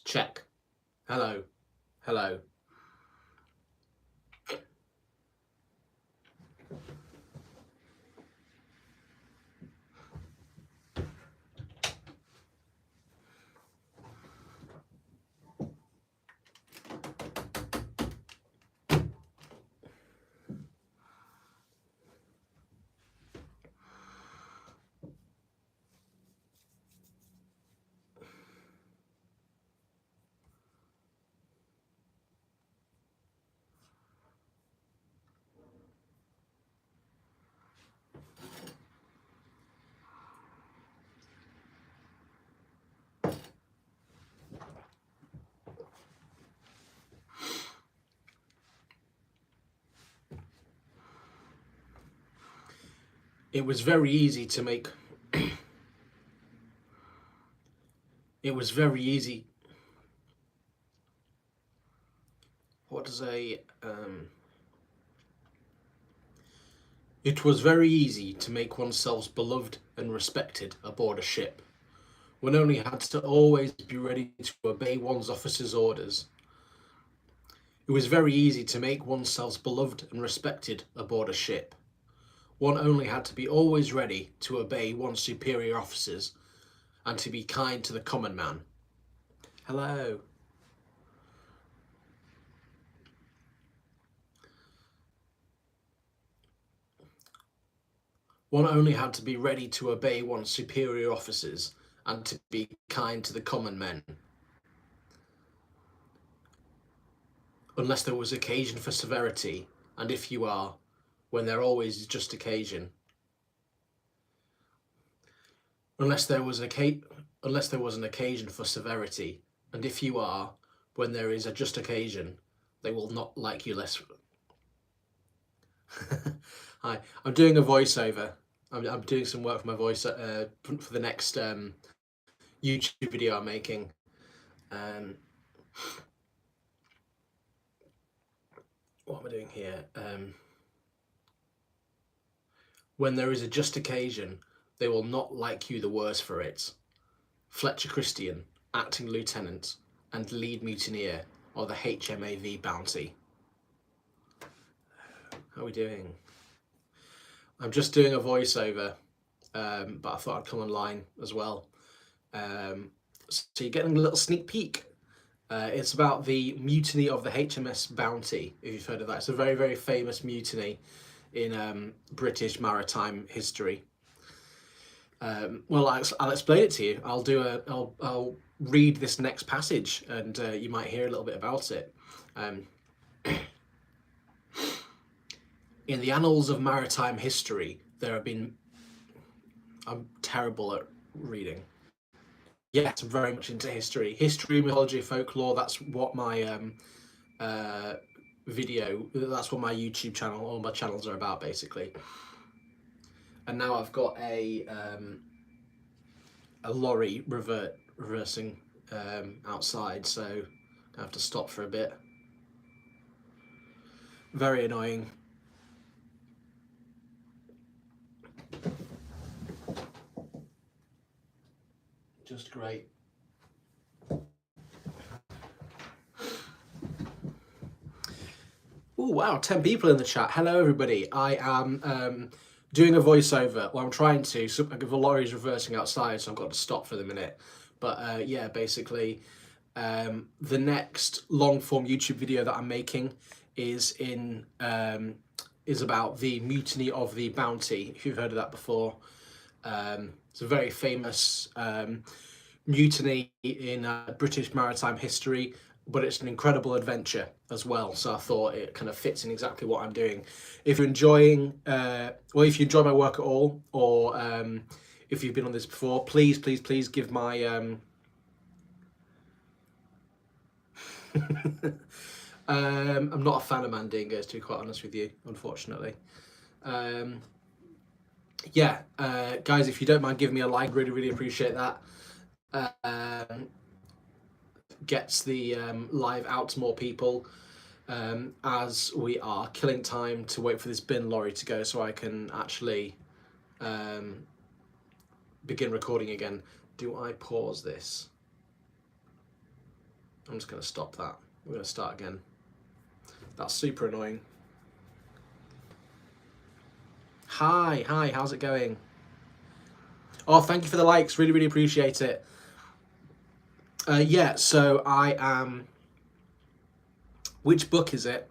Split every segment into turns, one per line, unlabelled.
Check. Hello. Hello. It was very easy to make. It was very easy. What does a It was very easy to make oneself beloved and respected aboard a ship. One only had to always be ready to obey one's officer's orders. It was very easy to make oneself beloved and respected aboard a ship. One only had to be always ready to obey one's superior officers and to be kind to the common man. Hello. One only had to be ready to obey one's superior officers and to be kind to the common men. Unless there was occasion for severity, and if you are, when there always is just occasion. Unless there was an occasion for severity, and if you are, when there is a just occasion, they will not like you less. Hi, I'm doing a voiceover. I'm doing some work for my voice for the next YouTube video I'm making. What am I doing here? When there is a just occasion, they will not like you the worse for it. Fletcher Christian, acting lieutenant and lead mutineer of the HMAV Bounty. How are we doing? I'm just doing a voiceover, but I thought I'd come online as well. So you're getting a little sneak peek. It's about the mutiny of the HMS Bounty, if you've heard of that. It's a very, very famous mutiny in British maritime history. Well, I'll explain it to you. I'll read this next passage, and you might hear a little bit about it. In the annals of maritime history, there have been. I'm terrible at reading. Yes, I'm very much into history, mythology, folklore. That's what my That's what my YouTube channel, all my channels are about, basically. And now I've got a lorry reversing outside, so I have to stop for a bit. Very annoying. Just great. Oh wow, 10 people in the chat. Hello everybody. I am doing a voiceover. Well, I'm trying to. So the lorry's reversing outside, so I've got to stop for the minute. But yeah, basically, the next long form YouTube video that I'm making is about the mutiny of the Bounty. If you've heard of that before, it's a very famous mutiny in British maritime history, but it's an incredible adventure as well. So I thought it kind of fits in exactly what I'm doing. If you're enjoying, if you enjoy my work at all, or if you've been on this before, please give my I'm not a fan of Mandingo's, to be quite honest with you, unfortunately. Yeah, guys, if you don't mind giving me a like, really appreciate that. Gets the live out to more people, as we are killing time to wait for this bin lorry to go so I can actually begin recording again. Do I pause this? I'm just going to stop that. We're going to start again. That's super annoying. Hi, how's it going? Oh, thank you for the likes. Really, really appreciate it. Yeah, so I am. Which book is it?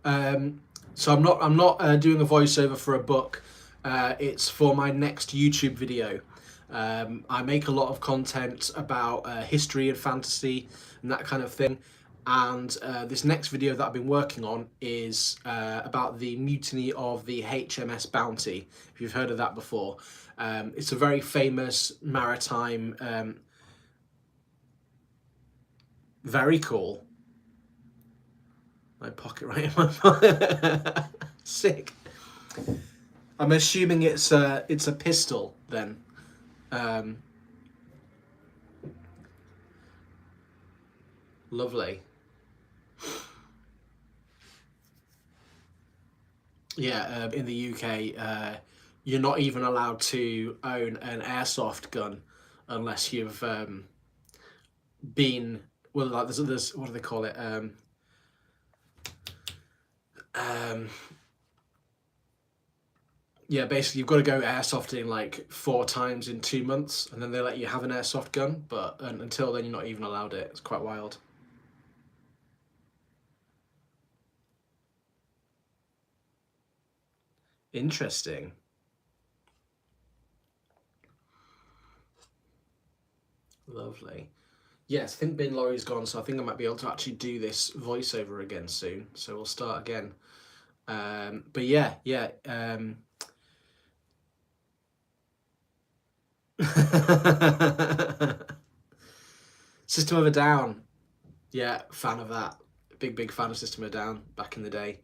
So I'm not doing a voiceover for a book. It's for my next YouTube video. I make a lot of content about history and fantasy and that kind of thing. And this next video that I've been working on is about the mutiny of the HMS Bounty, if you've heard of that before. It's a very famous maritime... very cool. My pocket right in my pocket. Sick. I'm assuming it's a pistol then. Lovely. Yeah, in the UK, you're not even allowed to own an airsoft gun unless you've been, well, like there's what do they call it? Yeah, basically you've got to go airsofting like 4 times in 2 months, and then they let you have an airsoft gun. But until then, you're not even allowed it. It's quite wild. Interesting. Lovely. Yes, I think Bin Laurie's gone, so I think I might be able to actually do this voiceover again soon. So we'll start again. But yeah. System of a Down. Yeah, fan of that. Big fan of System of a Down back in the day.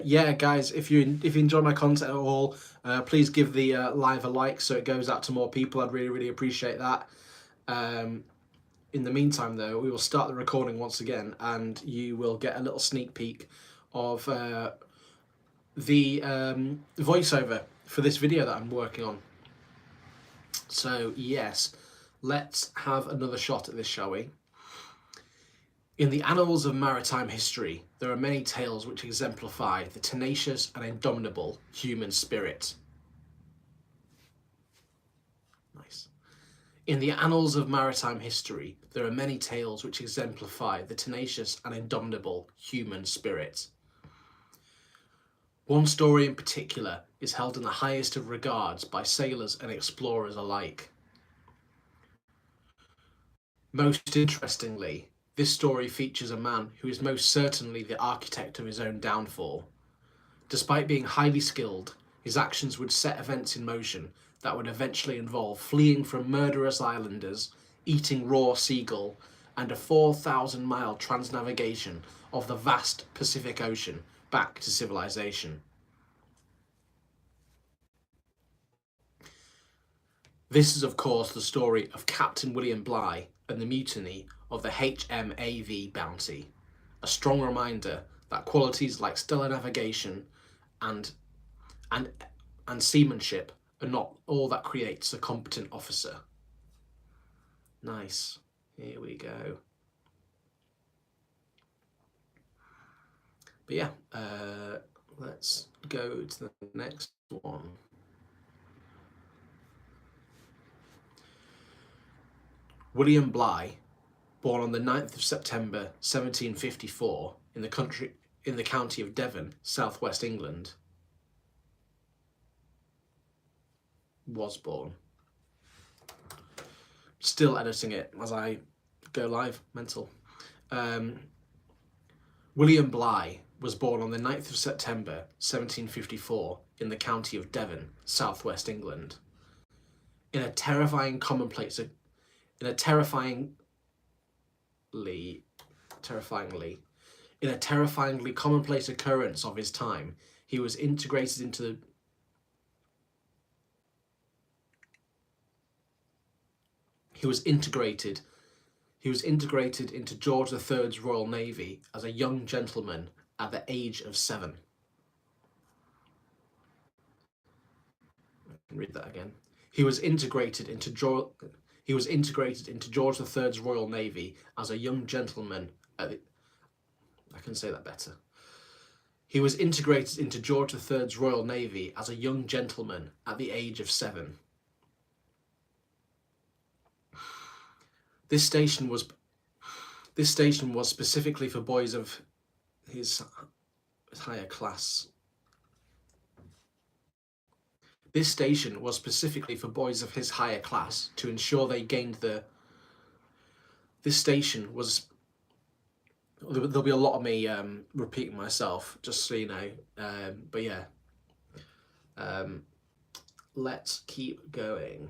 Yeah, guys, if you enjoy my content at all, please give the live a like so it goes out to more people. I'd really appreciate that. In the meantime, though, we will start the recording once again, and you will get a little sneak peek of the voiceover for this video that I'm working on. So yes, let's have another shot at this, shall we? In the annals of maritime history, there are many tales which exemplify the tenacious and indomitable human spirit. Nice. In the annals of maritime history, there are many tales which exemplify the tenacious and indomitable human spirit. One story in particular is held in the highest of regards by sailors and explorers alike. Most interestingly, this story features a man who is most certainly the architect of his own downfall. Despite being highly skilled, his actions would set events in motion that would eventually involve fleeing from murderous islanders, eating raw seagull, and a 4,000-mile transnavigation of the vast Pacific Ocean back to civilization. This is, of course, the story of Captain William Bligh and the mutiny of the HMAV Bounty, a strong reminder that qualities like stellar navigation and seamanship are not all that creates a competent officer. Nice. Here we go. But yeah, let's go to the next one. William Bligh, born on the 9th of September 1754 in the county of Devon, southwest England, was born. Still editing it as I go live, mental. William Bligh was born on the 9th of September 1754 in the county of Devon, southwest England. In a terrifyingly commonplace occurrence of his time, he was integrated into George III's Royal Navy as a young gentleman at the age of 7. I can read that again. He was integrated into He was integrated into George III's Royal Navy as a young gentleman at the, I can say that better. He was integrated into George III's Royal Navy as a young gentleman at the age of 7. This station was specifically for boys of his higher class. This station was specifically for boys of his higher class to ensure they gained the. This station was. There'll be a lot of me repeating myself, just so you know. But yeah, let's keep going.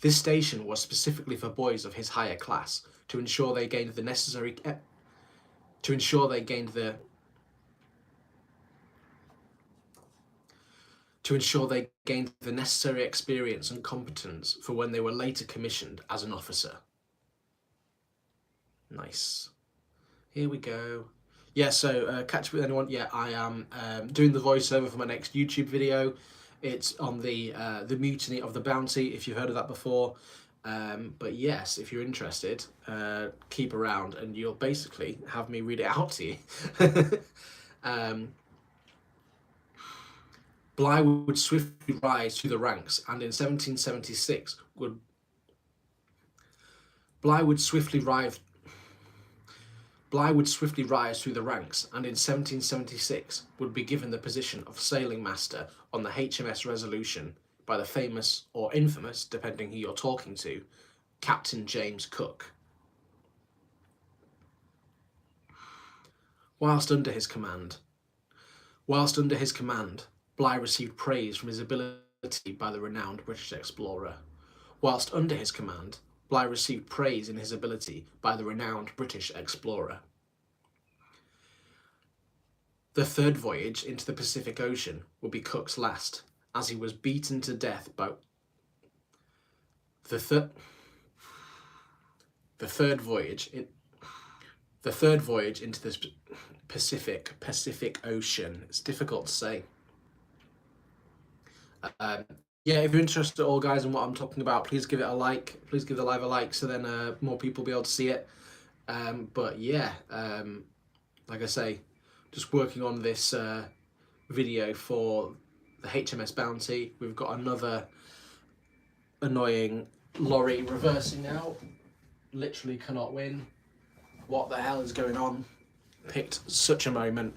This station was specifically for boys of his higher class to ensure they gained the necessary. To ensure they gained the necessary experience and competence for when they were later commissioned as an officer. Nice. Here we go. Yeah, so catch up with anyone. Yeah, I am doing the voiceover for my next YouTube video. It's on the Mutiny of the Bounty, if you've heard of that before. But yes, if you're interested, keep around and you'll basically have me read it out to you. Bligh would swiftly rise through the ranks, and in 1776 Bligh would swiftly rise through the ranks, and in 1776 would be given the position of sailing master on the HMS Resolution by the famous or infamous, depending who you're talking to, Captain James Cook. Whilst under his command, Bligh received praise from his ability by the renowned British explorer. Whilst under his command, Bligh received praise in his ability by the renowned British explorer. The third voyage into the Pacific Ocean would be Cook's last, as he was beaten to death by the third voyage into the Pacific Ocean. It's difficult to say. Yeah, if you're interested at all, guys, in what I'm talking about, please give it a like. Please give the live a like, so then more people will be able to see it. But yeah, like I say, just working on this video for the HMS Bounty. We've got another annoying lorry reversing now. Literally cannot win. What the hell is going on? Picked such a moment.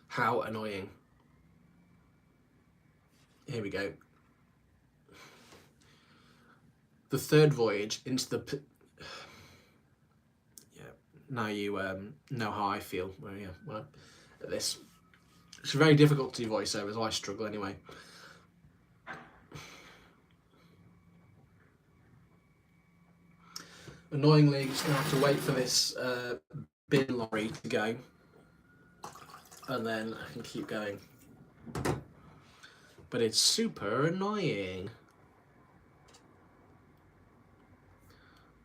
How annoying. Here we go. The third voyage into the... Yeah, now you know how I feel well, at this. It's very difficult to do voiceovers, so I struggle anyway. Annoyingly, just going to have to wait for this bin lorry to go, and then I can keep going. But it's super annoying.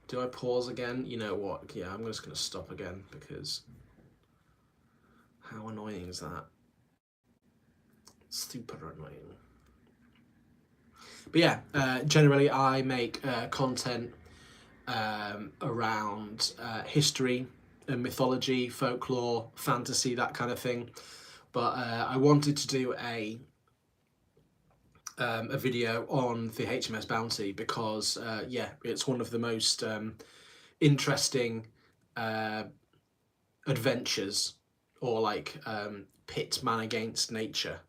Do I pause again? You know what? Yeah, I'm just going to stop again, because how annoying is that? Super annoying. But yeah, generally I make content around history and mythology, folklore, fantasy, that kind of thing. But I wanted to do a video on the HMS Bounty because yeah, it's one of the most interesting adventures, or like pit man against nature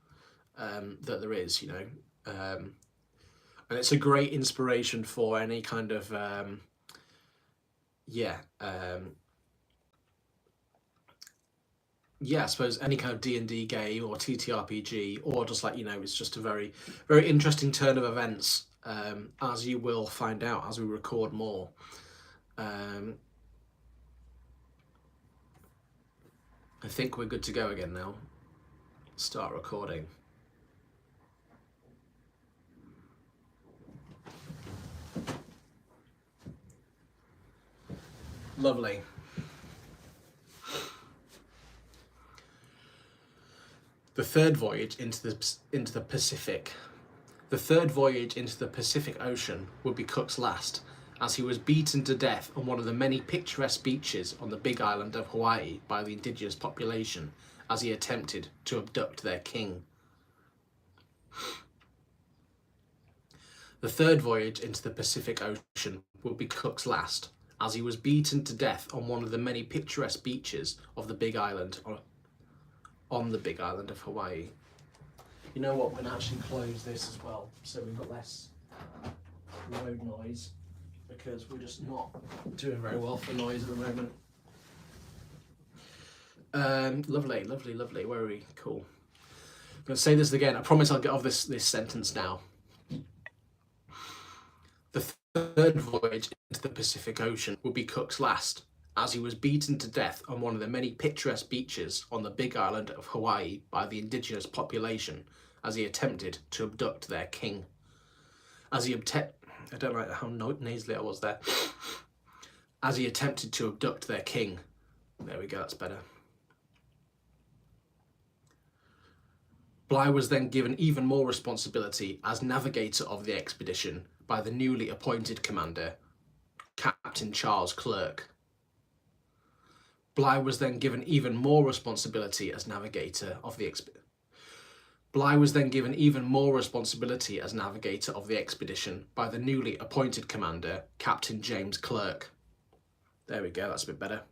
that there is, you know, and it's a great inspiration for any kind of yeah, I suppose any kind of D&D game or TTRPG, or just like, you know, it's just a very, very interesting turn of events, as you will find out as we record more. I think we're good to go again now. Start recording. Lovely. The third voyage into the Pacific. The third voyage into the Pacific Ocean would be Cook's last, as he was beaten to death on one of the many picturesque beaches on the Big Island of Hawaii by the indigenous population as he attempted to abduct their king. The third voyage into the Pacific Ocean would be Cook's last, as he was beaten to death on one of the many picturesque beaches of the Big Island on the Big Island of Hawaii. You know what, we're going to actually close this as well, so we've got less road noise, because we're just not doing very well for noise at the moment. Lovely, lovely, lovely. Where are we? Cool. I'm going to say this again. I promise I'll get off this sentence now. The third voyage into the Pacific Ocean would be Cook's last, as he was beaten to death on one of the many picturesque beaches on the Big Island of Hawaii by the indigenous population as he attempted to abduct their king. I don't like how nasally I was there. As he attempted to abduct their king. There we go, that's better. Bligh was then given even more responsibility as navigator of the expedition by the newly appointed commander, Captain Charles Clerke. Bligh was then given even more responsibility as navigator of the expedition. Bligh was then given even more responsibility as navigator of the expedition by the newly appointed commander, Captain James Clerke. There we go, that's a bit better.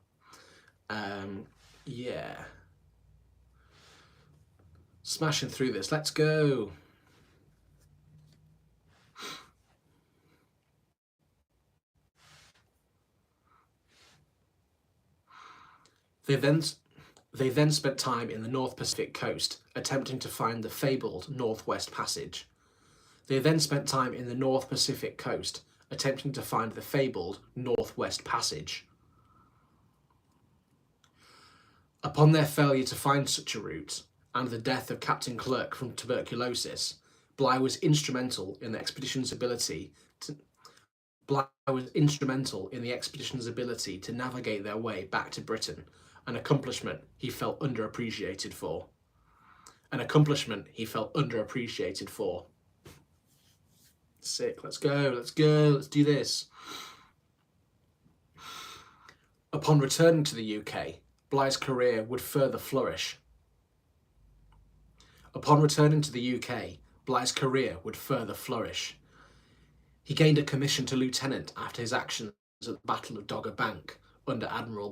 Yeah. Smashing through this, let's go. They then spent time in the North Pacific coast, attempting to find the fabled Northwest Passage. They then spent time in the North Pacific coast, attempting to find the fabled Northwest Passage. Upon their failure to find such a route, and the death of Captain Clerke from tuberculosis, Bligh was instrumental in the expedition's ability to navigate their way back to Britain, an accomplishment he felt underappreciated for. Sick, let's go, let's do this. Upon returning to the UK, Bligh's career would further flourish. He gained a commission to lieutenant after his actions at the Battle of Dogger Bank under Admiral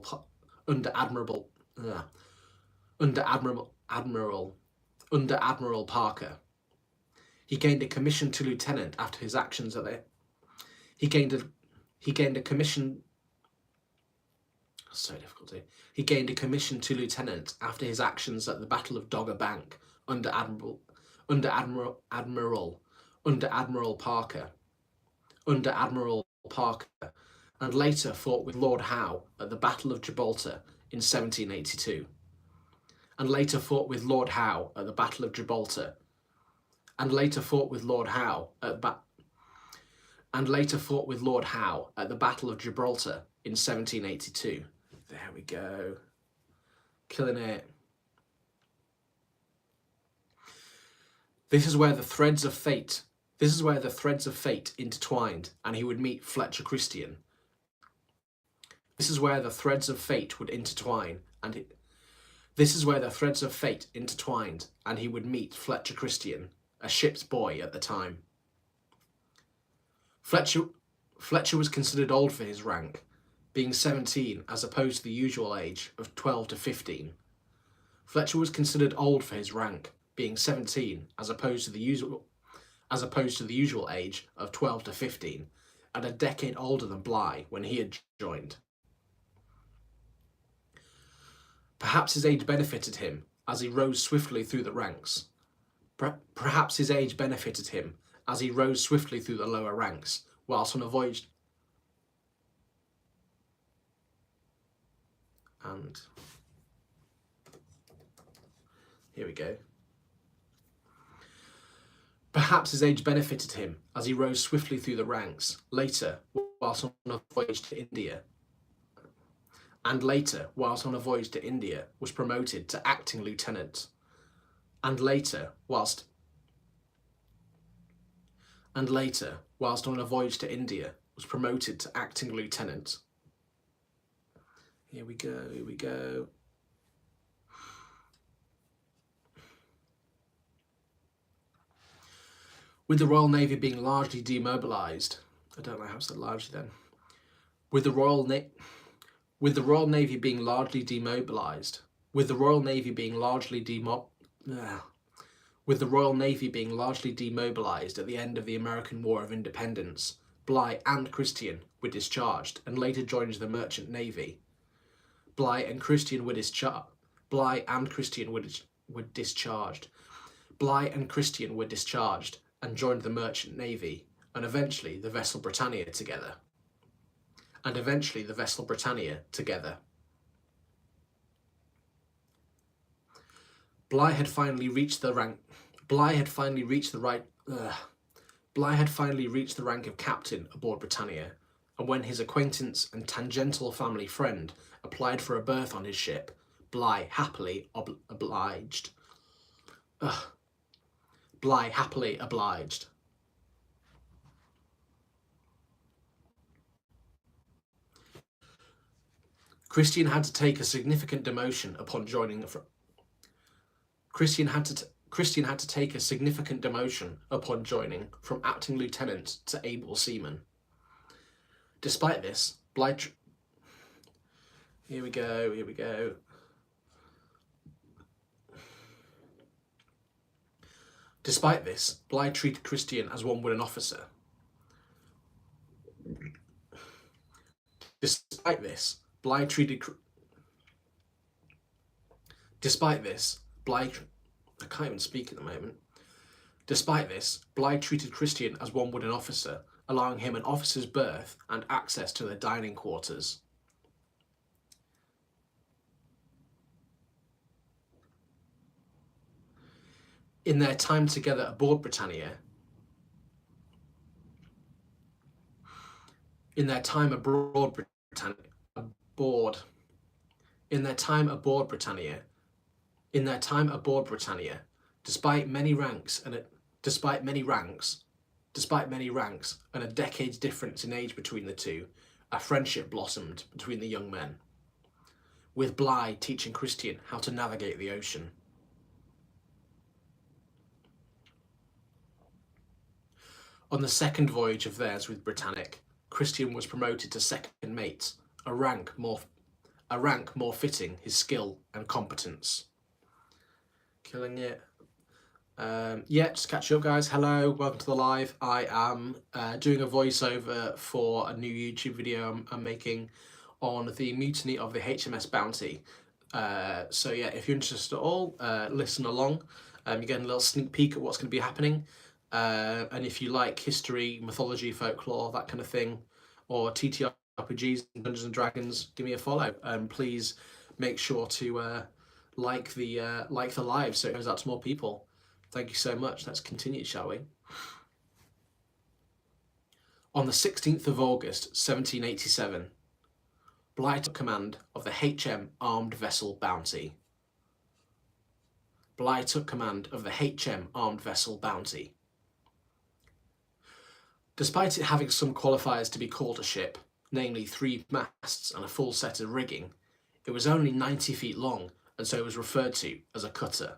Parker. He gained a commission to lieutenant after his actions at the He gained a commission to lieutenant after his actions at the Battle of Dogger Bank under Admiral Parker, and later fought with Lord Howe at the Battle of Gibraltar in 1782. And later fought with Lord Howe at the Battle of Gibraltar in 1782. There we go. Killing it. This is where the threads of fate intertwined, and he would meet Fletcher Christian. This is where the threads of fate intertwined, and he would meet Fletcher Christian, a ship's boy at the time. Fletcher was considered old for his rank, being 17 as opposed to the usual age of 12 to 15. Fletcher was considered old for his rank, being 17 as opposed to the usual age of 12 to 15, and a decade older than Bligh when he had joined. Perhaps his age benefited him as he rose swiftly through the ranks. Perhaps his age benefited him as he rose swiftly through the lower ranks, whilst on a voyage. And here we go. Perhaps his age benefited him as he rose swiftly through the ranks, later, whilst on a voyage to India. And later, whilst on a voyage to India, was promoted to acting lieutenant. and later, whilst on a voyage to India, was promoted to acting lieutenant. Here we go. With the Royal Navy being largely demobilised, I don't know how to say largely then. With the Royal Navy being largely demobilised, with the Royal Navy being largely demobilised at the end of the American War of Independence, Bligh and Christian were discharged and later joined the Merchant Navy. Bligh and Christian were discharged and joined the Merchant Navy, and eventually the vessel Britannia together. Bligh had finally reached the rank of captain aboard Britannia, and when his acquaintance and tangential family friend applied for a berth on his ship, Bligh happily obliged. Christian had to take a significant demotion upon joining from acting lieutenant to able seaman. Despite this, Bligh Here we go. Despite this, Bligh treated Christian as one would an officer. Despite this, Bligh treated Christian as one would an officer, allowing him an officer's berth and access to the dining quarters. In their time together aboard Britannia, despite many ranks and a decade's difference in age between the two, a friendship blossomed between the young men, with Bligh teaching Christian how to navigate the ocean. On the second voyage of theirs with Britannic, Christian was promoted to second mate, a rank more fitting his skill and competence. Killing it. Just catch you up, guys. Hello, welcome to the live. I am doing a voiceover for a new YouTube video I'm making on the mutiny of the HMS Bounty. So yeah, if you're interested at all, listen along. You're getting a little sneak peek at what's going to be happening. And if you like history, mythology, folklore, that kind of thing, or TTRPGs, Dungeons and Dragons, give me a follow. Please make sure to like the live so it goes out to more people. Thank you so much. Let's continue, shall we? On the 16th of August, 1787, Bligh took command of the HM armed vessel Bounty. Despite it having some qualifiers to be called a ship, namely 3 masts and a full set of rigging, it was only 90 feet long, and so it was referred to as a cutter.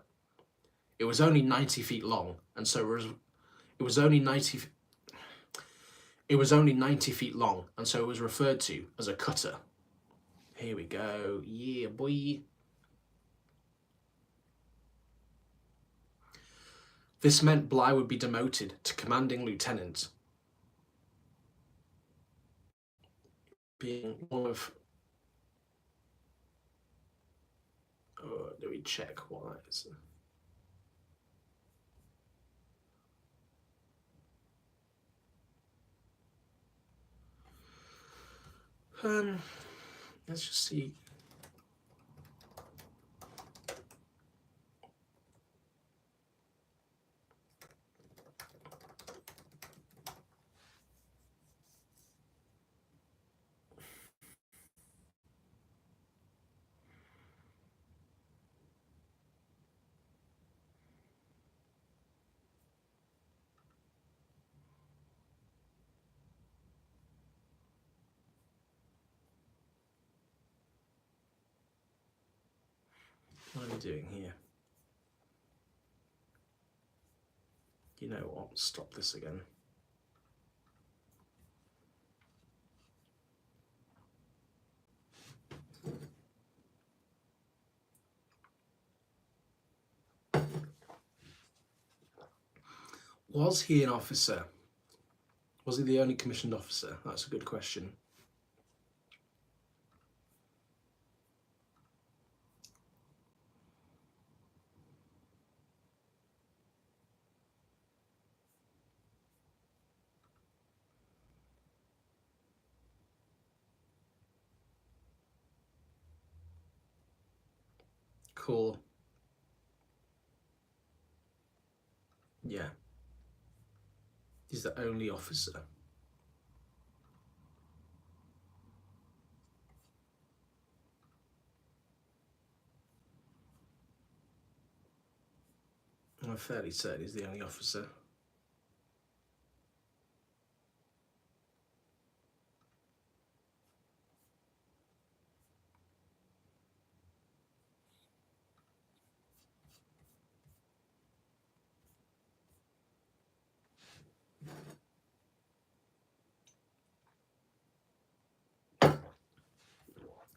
It was only 90 feet long, and so it was referred to as a cutter. Here we go. Yeah, boy. This meant Bligh would be demoted to commanding lieutenant, being one of... do we check what that is? Let's just see. What are we doing here? You know what? Stop this again. Was he an officer? Was he the only commissioned officer? That's a good question. Cool. Yeah. He's the only officer. I'm fairly certain he's the only officer.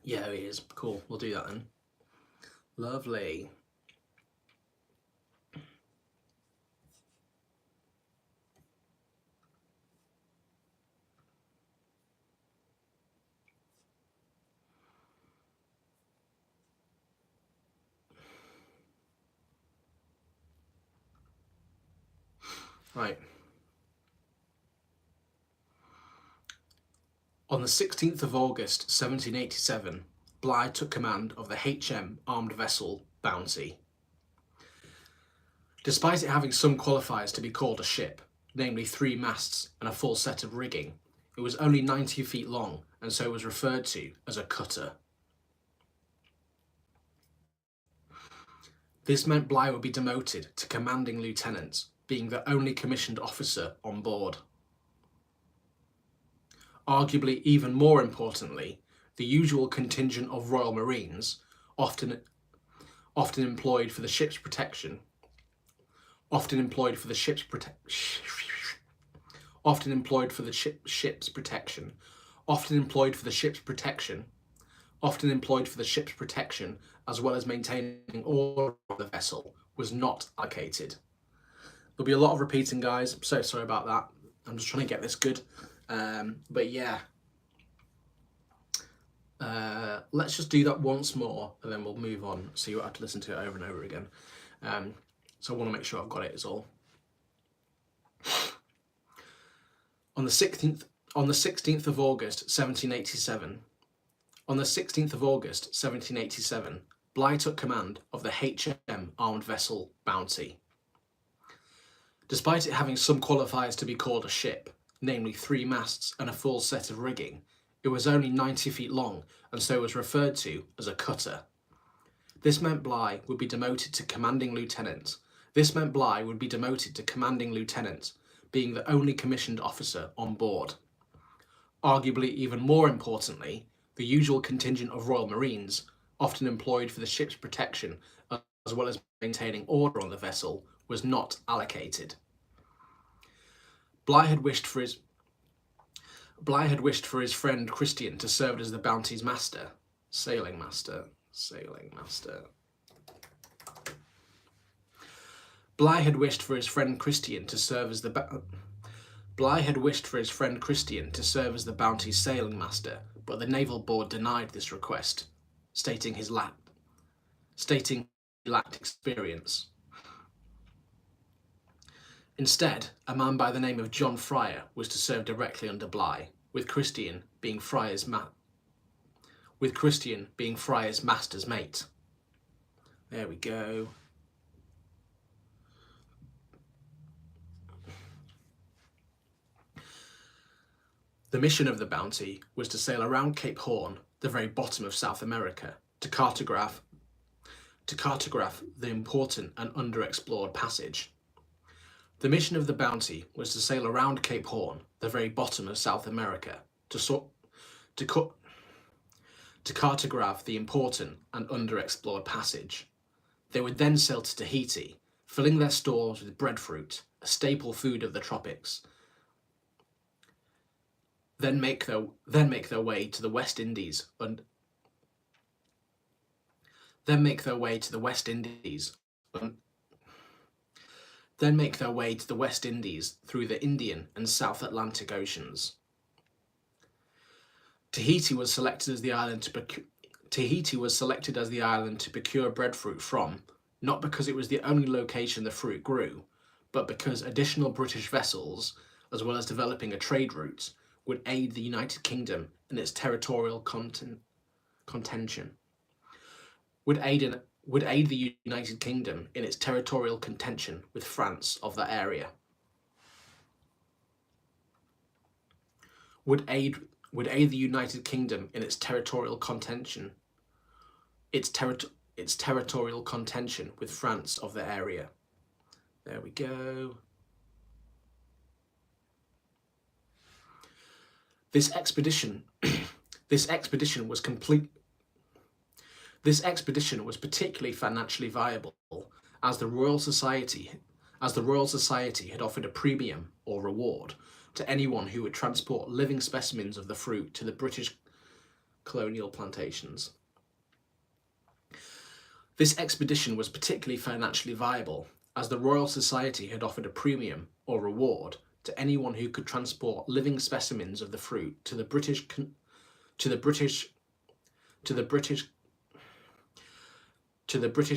Yeah, he is. Cool. We'll do that then. Lovely. Right. On the 16th of August 1787, Bligh took command of the HM armed vessel Bounty. Despite it having some qualifiers to be called a ship, namely 3 masts and a full set of rigging, it was only 90 feet long and so was referred to as a cutter. This meant Bligh would be demoted to commanding lieutenant, being the only commissioned officer on board. Arguably even more importantly, the usual contingent of Royal Marines, often employed for the ship's protection, often employed for the ship's protection, as well as maintaining order of the vessel, was not allocated. There'll be a lot of repeating, guys. I'm so sorry about that. I'm just trying to get this good. But yeah, let's just do that once more and then we'll move on so you won't have to listen to it over and over again. So I want to make sure I've got it is all. On the 16th of August 1787, Bligh took command of the HM armed vessel Bounty. Despite it having some qualifiers to be called a ship, namely 3 masts and a full set of rigging, it was only 90 feet long and so was referred to as a cutter. This meant Bligh would be demoted to commanding lieutenant, being the only commissioned officer on board. Arguably even more importantly, the usual contingent of Royal Marines, often employed for the ship's protection as well as maintaining order on the vessel, was not allocated. Bligh had wished for his friend Christian to serve as the Bounty's sailing master. Bligh had wished for his friend Christian to serve as the Bounty's sailing master, but the Naval Board denied this request, stating he lacked experience. Instead, a man by the name of John Fryer was to serve directly under Bligh, with Christian being Fryer's master's mate. There we go. The mission of the Bounty was to sail around Cape Horn, the very bottom of South America, to cartograph the important and underexplored passage. The mission of the Bounty was to sail around Cape Horn, the very bottom of South America, to cartograph the important and underexplored passage. They would then sail to Tahiti, filling their stores with breadfruit, a staple food of the tropics, then make their way to the West Indies and then make their way to the West Indies then make their way to the West Indies through the Indian and South Atlantic Oceans. Tahiti was selected as the island to procure breadfruit from, not because it was the only location the fruit grew, but because additional British vessels, as well as developing a trade route, would aid the United Kingdom in its territorial contention. Would aid the United Kingdom in its territorial contention with France of that area. Would aid the United Kingdom in its territorial contention. Its territorial contention with France of the area. There we go. This expedition was particularly financially viable as the Royal Society had offered a premium or reward to anyone who would transport living specimens of the fruit to the British colonial plantations. This expedition was particularly financially viable as the Royal Society had offered a premium or reward to anyone who could transport living specimens of the fruit to the British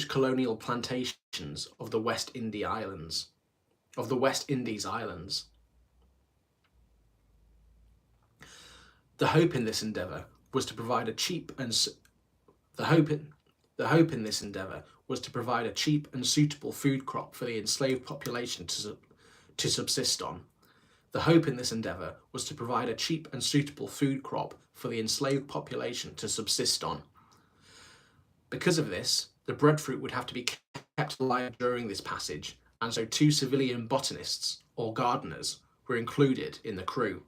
colonial plantations of the West Indies Islands. The hope in this endeavour was to provide a cheap and suitable food crop for the enslaved population to subsist on. The hope in this endeavour was to provide a cheap and suitable food crop for the enslaved population to subsist on. Because of this, the breadfruit would have to be kept alive during this passage, and so 2 civilian botanists, or gardeners, were included in the crew.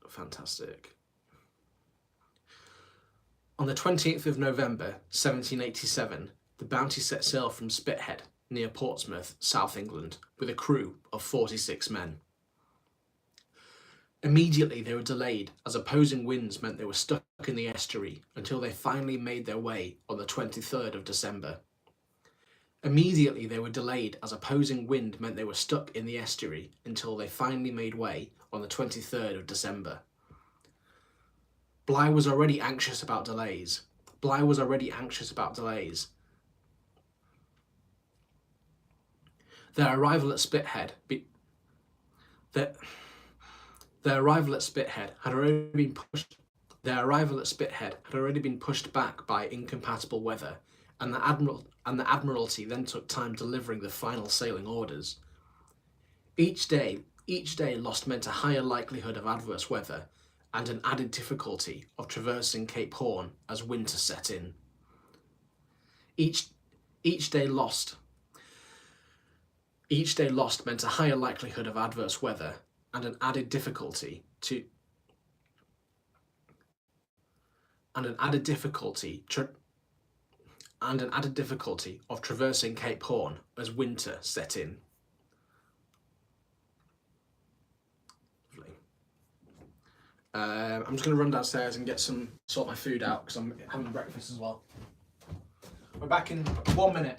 Fantastic. On the 20th of November 1787, the Bounty set sail from Spithead, near Portsmouth, South England, with a crew of 46 men. Immediately they were delayed as opposing winds meant they were stuck in the estuary until they finally made their way on the 23rd of December. Immediately they were delayed as opposing wind meant they were stuck in the estuary until they finally made way on the 23rd of December. Bligh was already anxious about delays. Their arrival at Spithead had already been pushed back by incompatible weather, and the Admiralty then took time delivering the final sailing orders. Each day lost meant a higher likelihood of adverse weather and an added difficulty of traversing Cape Horn as winter set in. Each day lost meant a higher likelihood of adverse weather and an added difficulty of traversing Cape Horn as winter set in. Lovely. I'm just going to run downstairs and sort my food out because I'm having breakfast as well. We're back in 1 minute.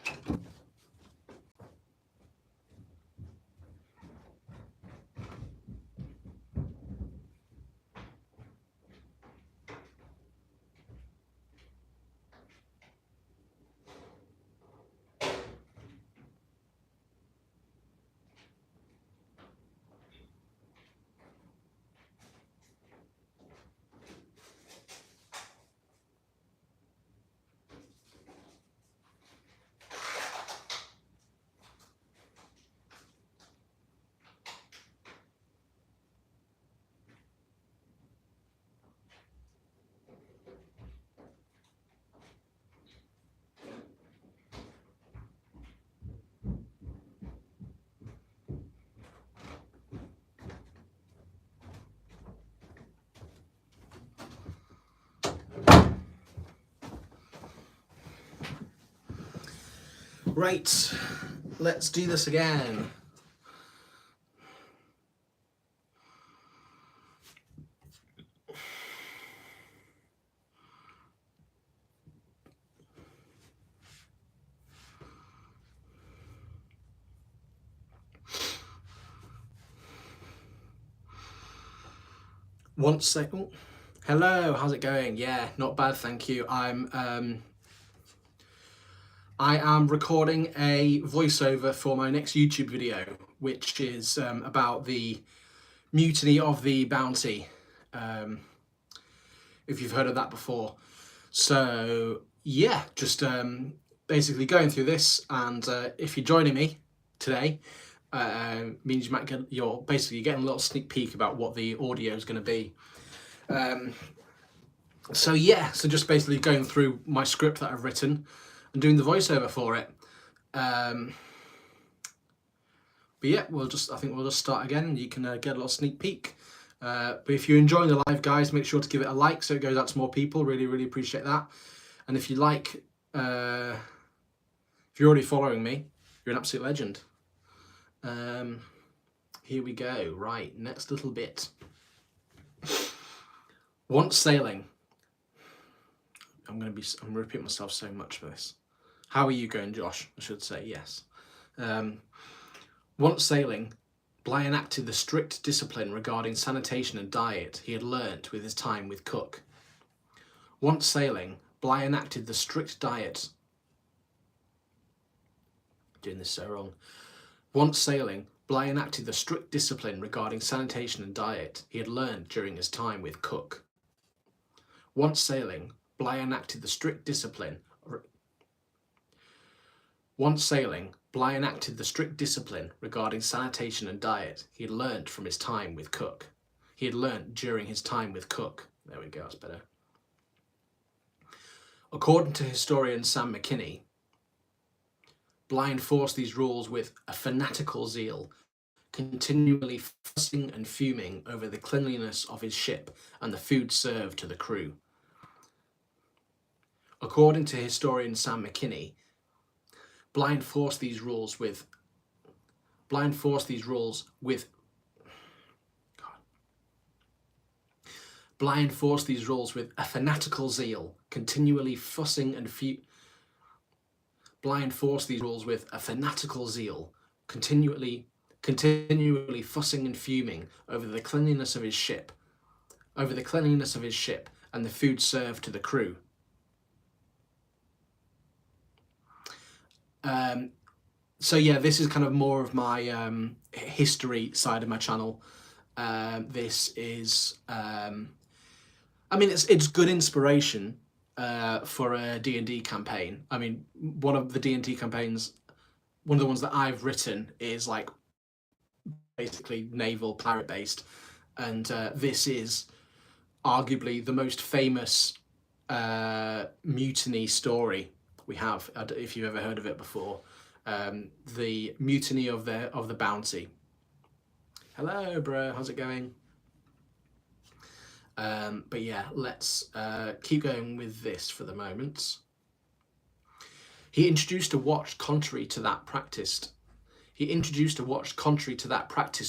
Great. Let's do this again. One second. Hello, how's it going? Yeah, not bad, thank you. I am recording a voiceover for my next YouTube video, which is about the mutiny of the Bounty, if you've heard of that before. So yeah, just basically going through this, and if you're joining me today, means you might get, you're basically getting a little sneak peek about what the audio is going to be. So yeah, so just basically going through my script that I've written and doing the voiceover for it. But yeah, I think we'll just start again, and you can get a little sneak peek. But if you're enjoying the live, guys, make sure to give it a like so it goes out to more people. Really, really appreciate that. And if you like, if you're already following me, you're an absolute legend. Here we go. Right, next little bit. Once sailing. I'm repeating myself so much for this. How are you going, Josh? I should say yes. Once sailing, Bligh enacted the strict discipline regarding sanitation and diet he had learnt with his time with Cook. Once sailing, Bligh enacted the strict diet. Doing this so wrong. Once sailing, Bligh enacted the strict discipline regarding sanitation and diet he had learned during his time with Cook. Once sailing, Bligh enacted the strict discipline. Once sailing, Bligh enacted the strict discipline regarding sanitation and diet he had learnt from his time with Cook. He had learnt during his time with Cook. There we go, that's better. According to historian Sam McKinney, Bligh enforced these rules with a fanatical zeal, continually fussing and fuming over the cleanliness of his ship and the food served to the crew. According to historian Sam McKinney, Bligh enforced these rules with a fanatical zeal, continually fussing and continually fussing and fuming over the cleanliness of his ship, and the food served to the crew. So yeah, this is kind of more of my history side of my channel. This is, I mean, it's good inspiration for a D&D campaign. I mean, one of the D&D campaigns, one of the ones that I've written is like basically naval pirate based, and this is arguably the most famous mutiny story we have, if you've ever heard of it before. The mutiny of the Bounty. Hello, bro. How's it going? But yeah, let's keep going with this for the moment. He introduced a watch contrary to that practiced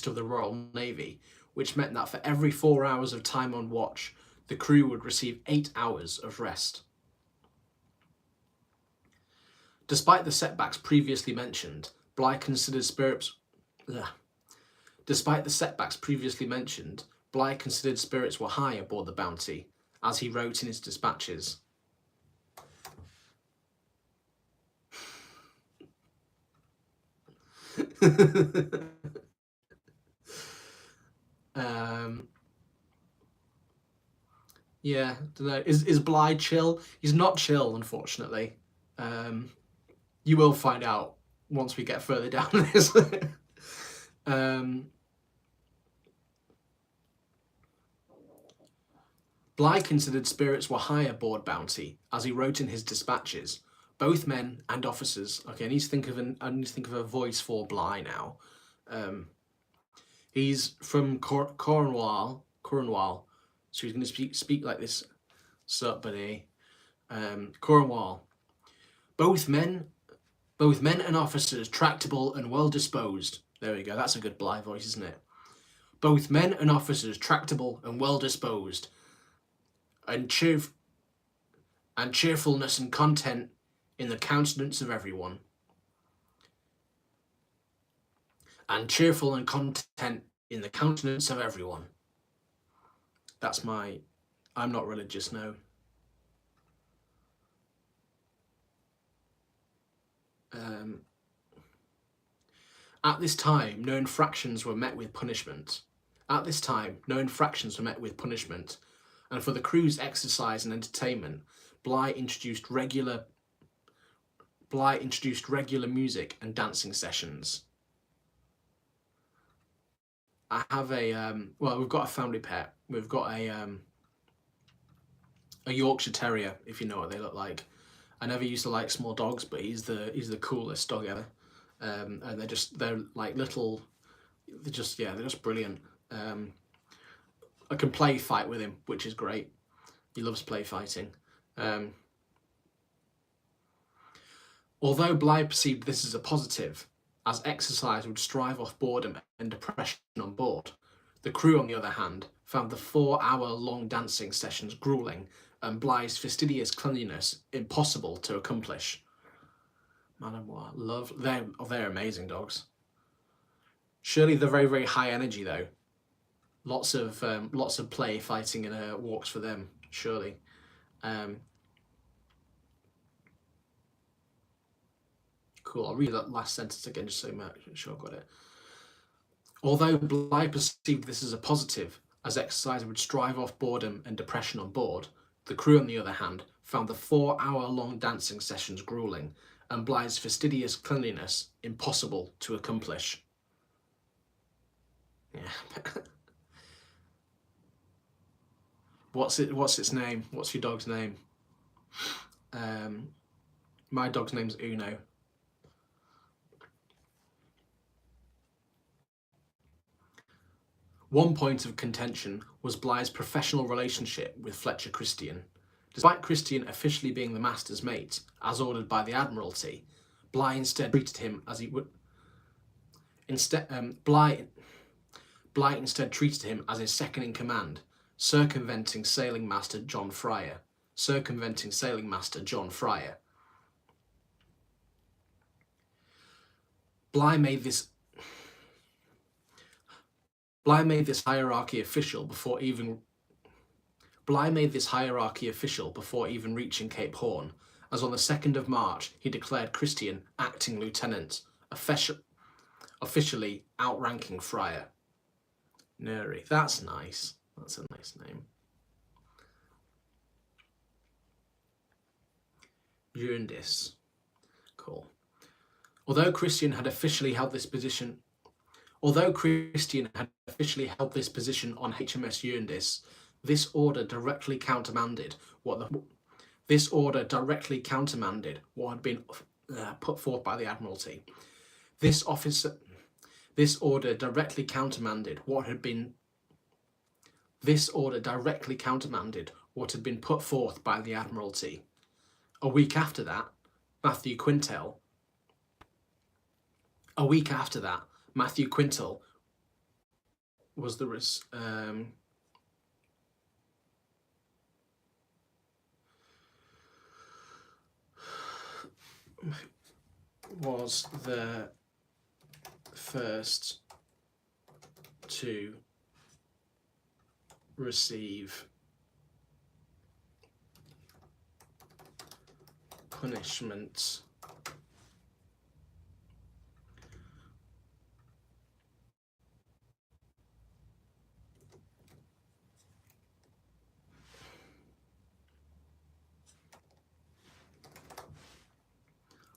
of the Royal Navy, which meant that for every 4 hours of time on watch, the crew would receive 8 hours of rest. Despite the setbacks previously mentioned, Bligh considered spirits were high aboard the Bounty, as he wrote in his dispatches. Yeah, don't know. Is Bligh chill? He's not chill, unfortunately. You will find out once we get further down this. Bligh considered spirits were high aboard Bounty, as he wrote in his dispatches. Both men and officers. Okay, I need to think of a voice for Bligh now. He's from Cornwall, so he's going to speak like this. Sup, buddy? Cornwall. Both men Both men and officers tractable and well disposed. There we go, that's a good Bligh voice, isn't it? Both men and officers tractable and well disposed, and cheerfulness and content in the countenance of everyone. And cheerful and content in the countenance of everyone. That's my... I'm not religious, no. At this time, no infractions were met with punishment. At this time, no infractions were met with punishment, and for the crew's exercise and entertainment, Bligh introduced regular music and dancing sessions. I have a well, we've got a family pet. We've got a Yorkshire Terrier, if you know what they look like. I never used to like small dogs, but he's the coolest dog ever. And they're like little, they're just brilliant. I can play fight with him, which is great. He loves play fighting. Although Bligh perceived this as a positive, as exercise would strive off boredom and depression on board, the crew, on the other hand, found the 4-hour-long dancing sessions grueling and Bligh's fastidious cleanliness impossible to accomplish. Malinois, love, they're amazing dogs. Surely they're very, very high energy though. Lots of play, fighting, and walks for them. Surely. Cool. I'll read that last sentence again just so I'm sure I've got it. Although Bligh perceived this as a positive, as exercise would strive off boredom and depression on board, the crew, on the other hand, found the 4-hour-long dancing sessions grueling and Bligh's fastidious cleanliness impossible to accomplish. Yeah. What's its name? What's your dog's name? My dog's name's Uno. One point of contention was Bligh's professional relationship with Fletcher Christian. Despite Christian officially being the master's mate, as ordered by the Admiralty, Bligh instead treated him as he would. Bligh instead treated him as his second in command, circumventing Sailing Master John Fryer. Bligh made this hierarchy official before even reaching Cape Horn, as on the 2nd of March he declared Christian acting lieutenant, officially outranking Fryer. Neri, that's nice. That's a nice name. Yundis, cool. Although Christian had officially held this position on HMS Yundis, this order directly countermanded what had been put forth by the Admiralty. This order directly countermanded what had been put forth by the Admiralty. A week after that, Matthew Quintal was the first to receive punishment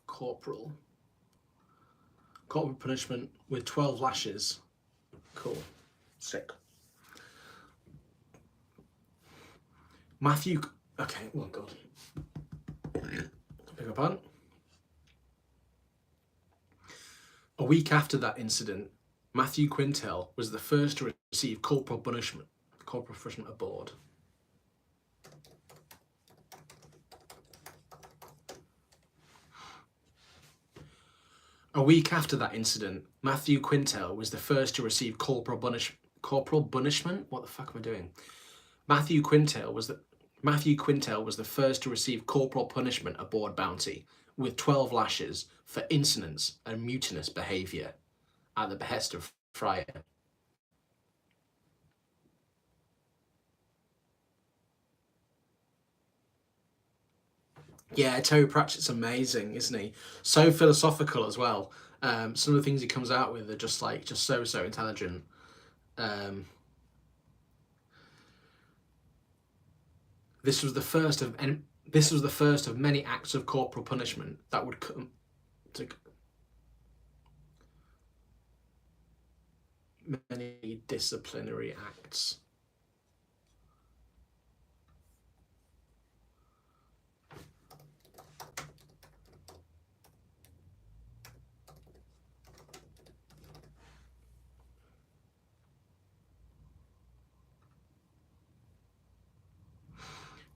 corporal punishment with 12 lashes. Cool. Sick. Okay, oh god. Beg your pardon. A week after that incident, Matthew Quintal was the first to receive corporal punishment aboard. A week after that incident, Matthew Quintel was the first to receive corporal punishment. What the fuck am I doing? Matthew Quintel was the first to receive corporal punishment aboard Bounty, with 12 lashes for insolence and mutinous behaviour at the behest of Fryer. Yeah, Terry Pratchett's amazing, isn't he? So philosophical as well. Some of the things he comes out with are just so intelligent. This was the first of many acts of corporal punishment that would come to many disciplinary acts.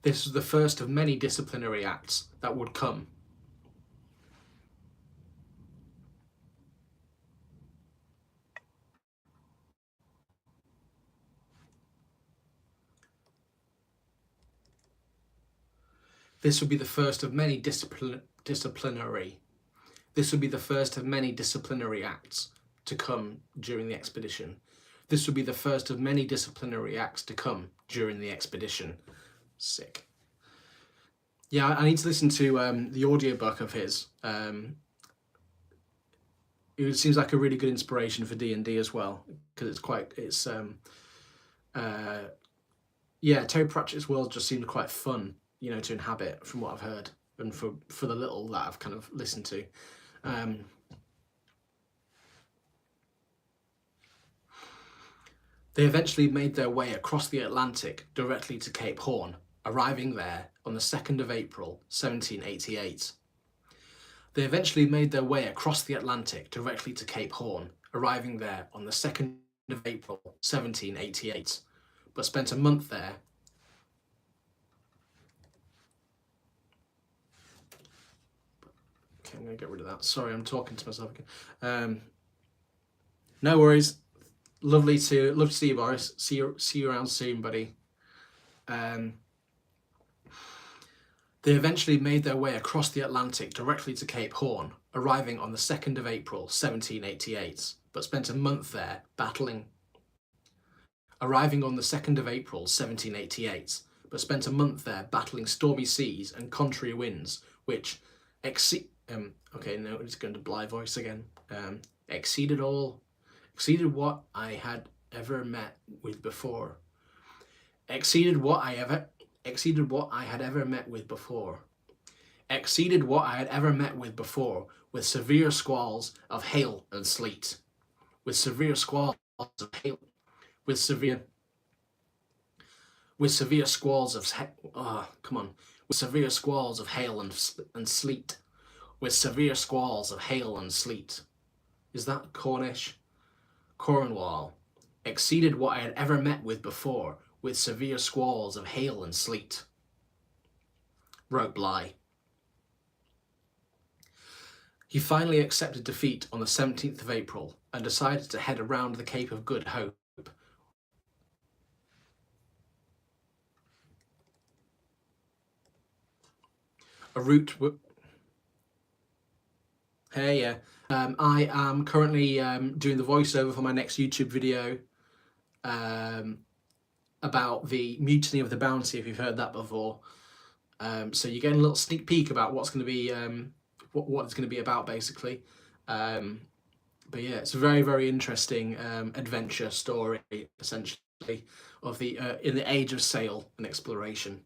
This was the first of many disciplinary acts that would come. This would be the first of many disciplinary. This would be the first of many disciplinary acts to come during the expedition. This would be the first of many disciplinary acts to come during the expedition. Sick. Yeah, I need to listen to the audiobook of his. It seems like a really good inspiration for D&D as well, because yeah, Terry Pratchett's world just seemed quite fun, you know, to inhabit from what I've heard, and for the little that I've kind of listened to. They eventually made their way across the Atlantic directly to Cape Horn, arriving there on the 2nd of April, 1788. They eventually made their way across the Atlantic directly to Cape Horn, arriving there on the 2nd of April, 1788, but spent a month there. Okay, I'm going to get rid of that. Sorry, I'm talking to myself again. No worries. Love to see you, Boris. See you around soon, buddy. They eventually made their way across the Atlantic directly to Cape Horn, arriving on the 2nd of April, 1788, but spent a month there battling. Arriving on the 2nd of April, 1788, but spent a month there battling stormy seas and contrary winds, which okay, no, it's going to Bly voice again. Exceeded what I had ever met with before. Exceeded what I had ever met with before. Exceeded what I had ever met with before, with severe squalls of hail and sleet. With severe squalls of hail, with severe squalls of with severe squalls of hail and sleet. With severe squalls of hail and sleet. Is that Cornish? Cornwall. Exceeded what I had ever met with before, with severe squalls of hail and sleet, wrote Bly. He finally accepted defeat on the 17th of April and decided to head around the Cape of Good Hope. A route... Hey, yeah. I am currently doing the voiceover for my next YouTube video about the mutiny of the Bounty, if you've heard that before. So you're getting a little sneak peek about what's going to be what it's going to be about, basically. But yeah, it's a very interesting adventure story, essentially, of the in the age of sail and exploration.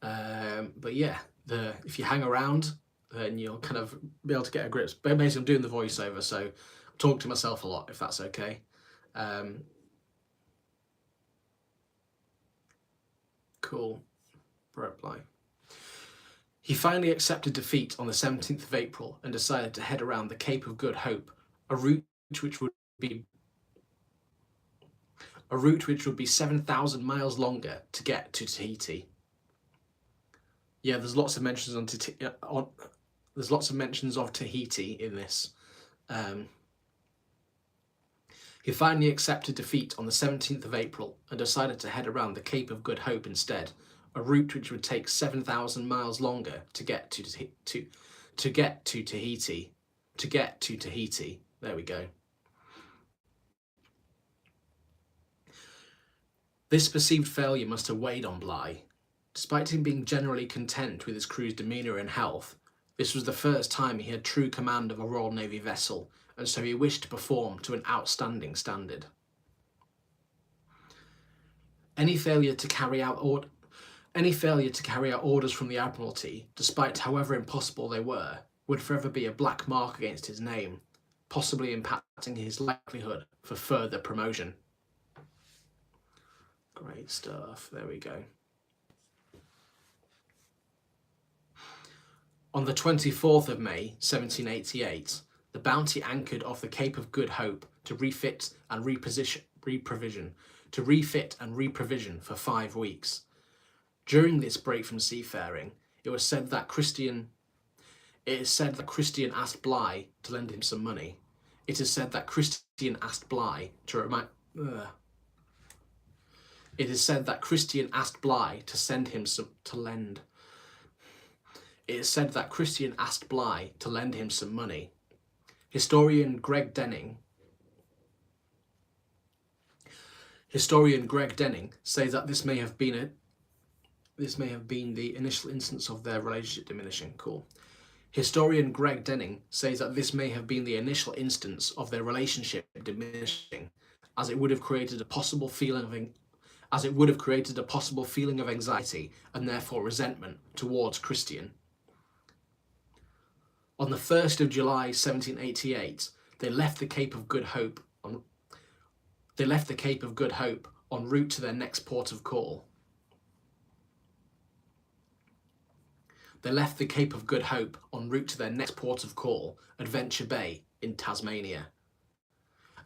But yeah, if you hang around, then you'll kind of be able to get a grip. But basically, I'm doing the voiceover, so I'm talking to myself a lot, if that's okay. Cool. Reply. He finally accepted defeat on the 17th of April and decided to head around the Cape of Good Hope, a route which would be 7,000 miles longer to get to Tahiti. Yeah, there's lots of mentions on There's lots of mentions of Tahiti in this. He finally accepted defeat on the 17th of April and decided to head around the Cape of Good Hope instead, a route which would take 7,000 miles longer to get to Tahiti. There we go. This perceived failure must have weighed on Bligh. Despite him being generally content with his crew's demeanour and health, this was the first time he had true command of a Royal Navy vessel, and so he wished to perform to an outstanding standard. Any failure to carry out orders from the Admiralty, despite however impossible they were, would forever be a black mark against his name, possibly impacting his likelihood for further promotion. Great stuff. There we go. On the 24th of May, 1788, the Bounty anchored off the Cape of Good Hope to refit and reprovision for 5 weeks. During this break from seafaring, it is said that Christian asked Bligh to lend him some money. It is said that Christian asked Bligh to send him some to lend. It is said that Christian asked Bligh to lend him some money. Historian Greg Denning says that this may have been the initial instance of their relationship diminishing. Cool. Historian Greg Denning says that this may have been the initial instance of their relationship diminishing, as it would have created a possible feeling of anxiety and therefore resentment towards Christian. On the 1st of July 1788, they left the Cape of Good Hope en route to their next port of call. Adventure Bay in Tasmania.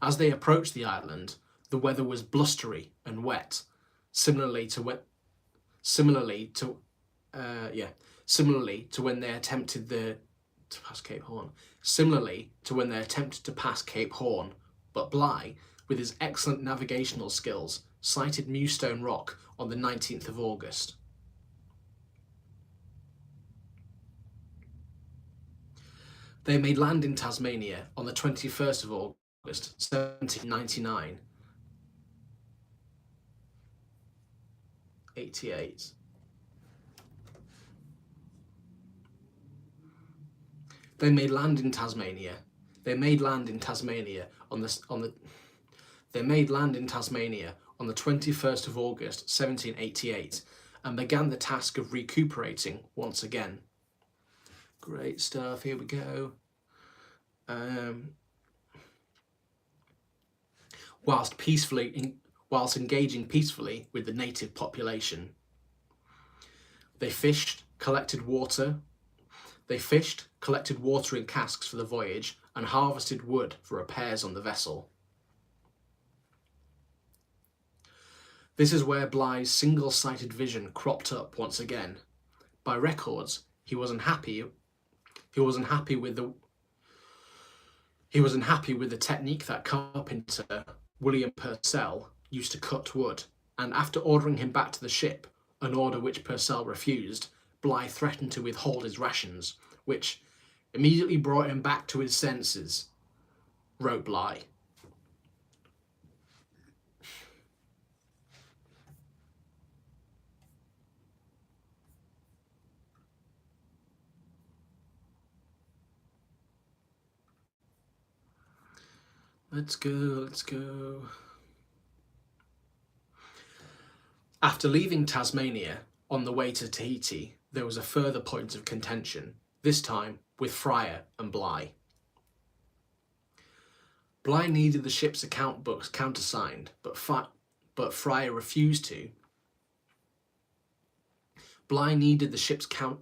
As they approached the island, the weather was blustery and wet, similarly to when they attempted to pass Cape Horn. But Bligh, with his excellent navigational skills, sighted Mewstone Rock on the 19th of August. They made land in Tasmania on the 21st of August, 1799. 88. They made land in Tasmania on the 21st of August 1788 and began the task of recuperating once again. Great stuff. Here we go. Whilst engaging peacefully with the native population, they fished, collected water in casks for the voyage, and harvested wood for repairs on the vessel. This is where Bligh's single-sighted vision cropped up once again. By records, he was unhappy with the technique that carpenter William Purcell used to cut wood, and after ordering him back to the ship, an order which Purcell refused, Bligh threatened to withhold his rations, which immediately brought him back to his senses, wrote Bligh. Let's go. After leaving Tasmania on the way to Tahiti, there was a further point of contention, this time with Fryer and Bligh. Bligh needed the ship's account books countersigned, but Fryer refused to. Bligh needed the ship's account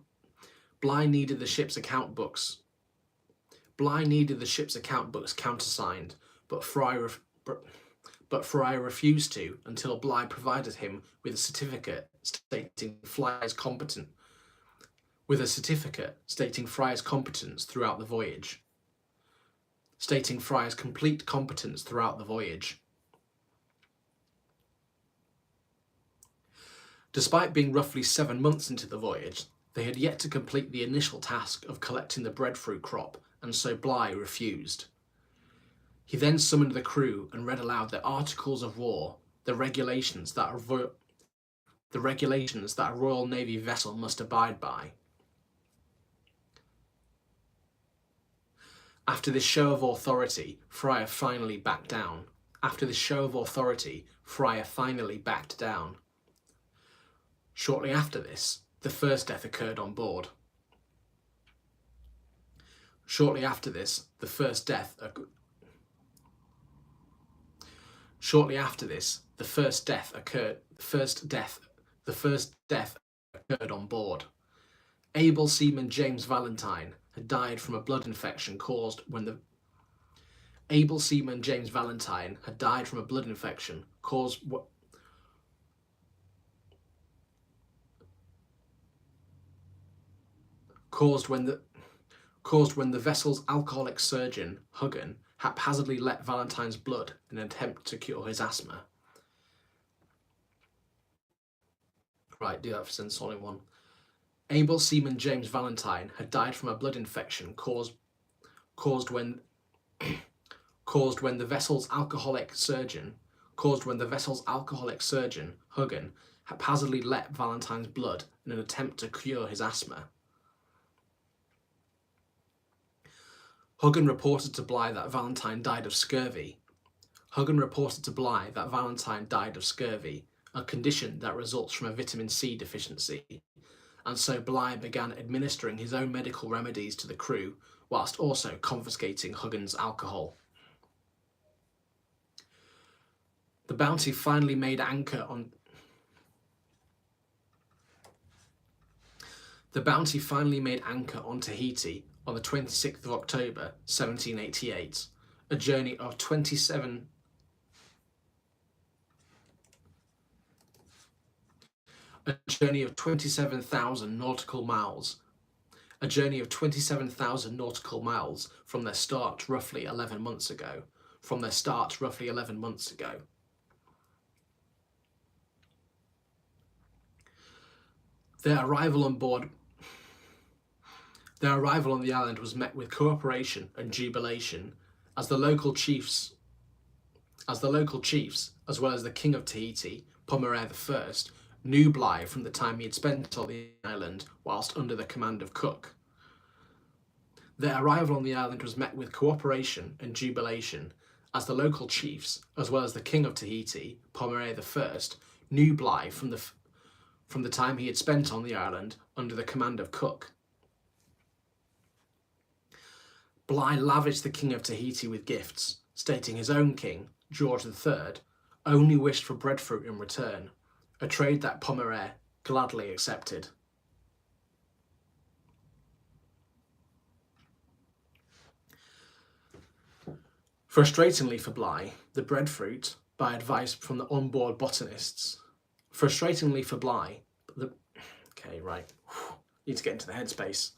books countersigned, but Fryer refused to until Bligh provided him with a certificate stating Fryer is competent with a certificate stating Fry's competence throughout the voyage. Stating Fry's complete competence throughout the voyage. Despite being roughly 7 months into the voyage, they had yet to complete the initial task of collecting the breadfruit crop, and so Bligh refused. He then summoned the crew and read aloud the Articles of War, the regulations that a Royal Navy vessel must abide by. After this show of authority, Fryer finally backed down. Shortly after this, the first death occurred on board. Able seaman James Valentine had died from a blood infection caused when the vessel's alcoholic surgeon, Huggan, haphazardly let Valentine's blood in an attempt to cure his asthma. Right, do that for sense solid one. Able seaman James Valentine had died from a blood infection caused when the vessel's alcoholic surgeon, Huggan, haphazardly let Valentine's blood in an attempt to cure his asthma. Huggan reported to Bligh that Valentine died of scurvy. A condition that results from a vitamin C deficiency, and so Bligh began administering his own medical remedies to the crew, whilst also confiscating Huggan's alcohol. The Bounty finally made anchor on Tahiti on the 26th of October 1788, a journey of 27,000 nautical miles. From their start roughly 11 months ago. Their arrival on the island was met with cooperation and jubilation as the local chiefs, as well as the King of Tahiti, Pomaré I, knew Bligh from the time he had spent on the island whilst under the command of Cook. Their arrival on the island was met with cooperation and jubilation as the local chiefs, as well as the King of Tahiti, Pomaré I, knew Bligh from the time he had spent on the island under the command of Cook. Bligh lavished the King of Tahiti with gifts, stating his own king, George III, only wished for breadfruit in return, a trade that Pomaré gladly accepted. Frustratingly for Bligh, the breadfruit, by advice from the onboard botanists, need to get into the headspace.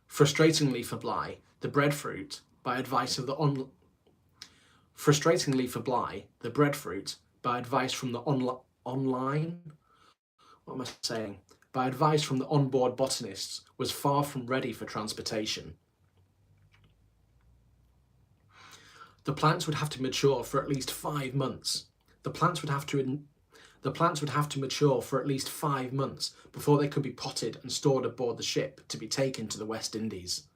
Frustratingly for Bligh, the breadfruit, by advice from the onboard botanists, was far from ready for transportation. The plants would have to mature for at least 5 months. Before they could be potted and stored aboard the ship to be taken to the West Indies.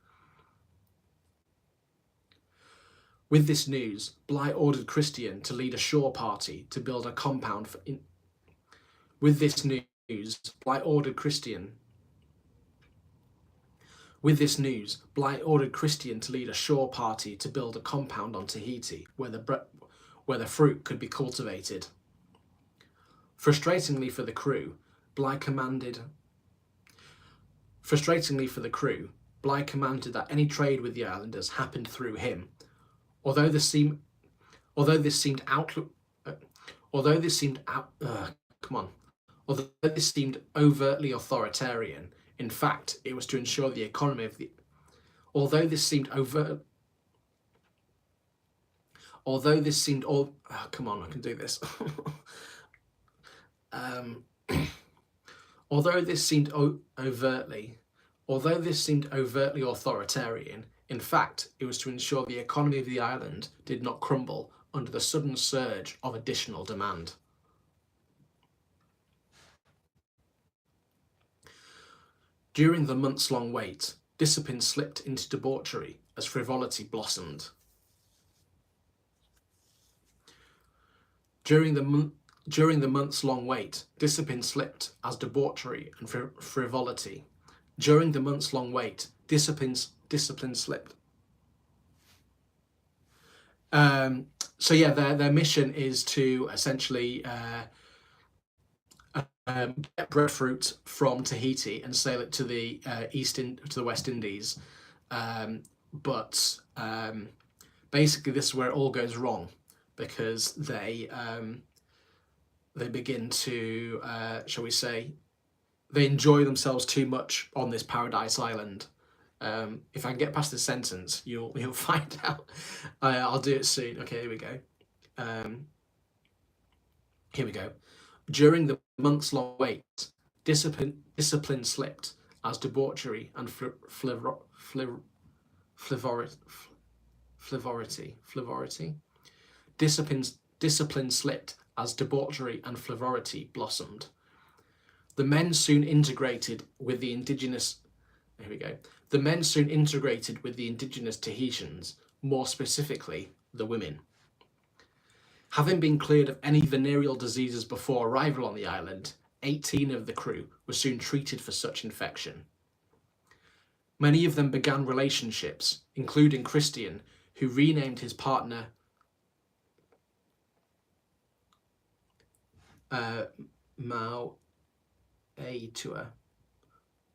With this news, Bligh ordered Christian to lead a shore party to build a compound for on Tahiti, where the fruit could be cultivated. Frustratingly for the crew, Bligh commanded that any trade with the islanders happened through him. Although this seemed Although this seemed overtly authoritarian, in fact, it was to ensure the economy of the. Although this seemed over. Although this seemed all. Oh, come on, I can do this. um, although this seemed overtly. Although this seemed overtly authoritarian, in fact, it was to ensure the economy of the island did not crumble under the sudden surge of additional demand. During the months-long wait, discipline slipped into debauchery as frivolity blossomed. During the months-long wait, discipline slipped as debauchery and frivolity. During the months-long wait, discipline slipped. So yeah, their mission is to essentially get breadfruit from Tahiti and sail it to the to the West Indies, but basically this is where it all goes wrong, because they begin to shall we say, they enjoy themselves too much on this paradise island. If I can get past this sentence, you'll find out. I'll do it soon. Okay, here we go. Here we go. During the months-long wait, discipline slipped as debauchery and frivolity. Discipline slipped as debauchery and frivolity blossomed. The men soon integrated with the indigenous. Here we go. The men soon integrated with the indigenous Tahitians, more specifically, the women. Having been cleared of any venereal diseases before arrival on the island, 18 of the crew were soon treated for such infection. Many of them began relationships, including Christian, who renamed his partner